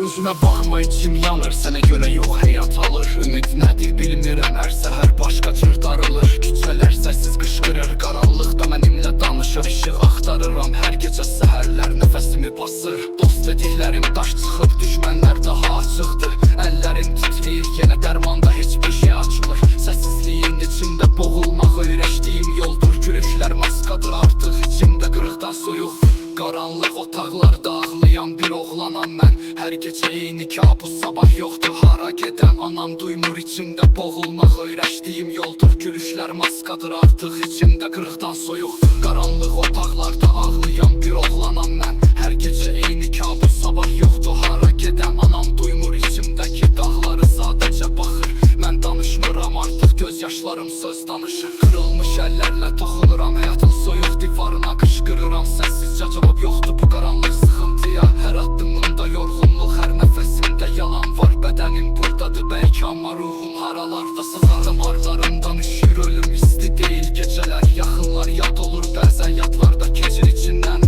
Üzüme bakma içim yanır, sənə görə yox həyat alır. Ümid nədir bilinirəm, hər səhər başqa cür darılır. Küçələr səssiz qışqırır, qaranlıqda mənimlə danışır. İşıq axtarıram, hər gecə səhərlər nəfəsimi basır. Dost dediklərim daş çıxıb, düşmənlər daha açıqdır. Əllərim titriyir, yenə dərmanda heç bir şey açmır. Səssizliyin içində boğulmaq öyrəşdiyim yoldur. Gülüşlər maskadır artıq, içimdə qırıqdan soyuq. Qaranlıq otaqlarda ağlayan bir oğlanam mən. Hər gecə eyni kabus, sabah yoxdur hara gedən. Anam duymur, içimdə boğulmaq öyrəşdiyim yoldur. Gülüşlər maskadır artıq, içimdə qırıqdan soyuq. Qaranlıq otaqlarda ağlayan bir oğlanam mən. Hər gecə eyni kabus, sabah yoxdur hara gedən. Anam duymur, içimdəki dağları sadəcə baxır. Mən danışmıram artıq, göz yaşlarım söz danışır. Qırılmış əllərlə toxunuram həyatın soyuq divarına. Qışqırıram səssizcə, cavab yoxdur bu qaranlıq sıxıntıya. Hər addımımda yorğunluq, hər nəfəsimdə yalan var. Bədənim buradadır bəlkə, amma ruhum haralarda sığarım. Arlarımdan üşür ölüm, isti deyil gecələr. Yaxınlar yad olur bəzən, yadlarda keçir içindən.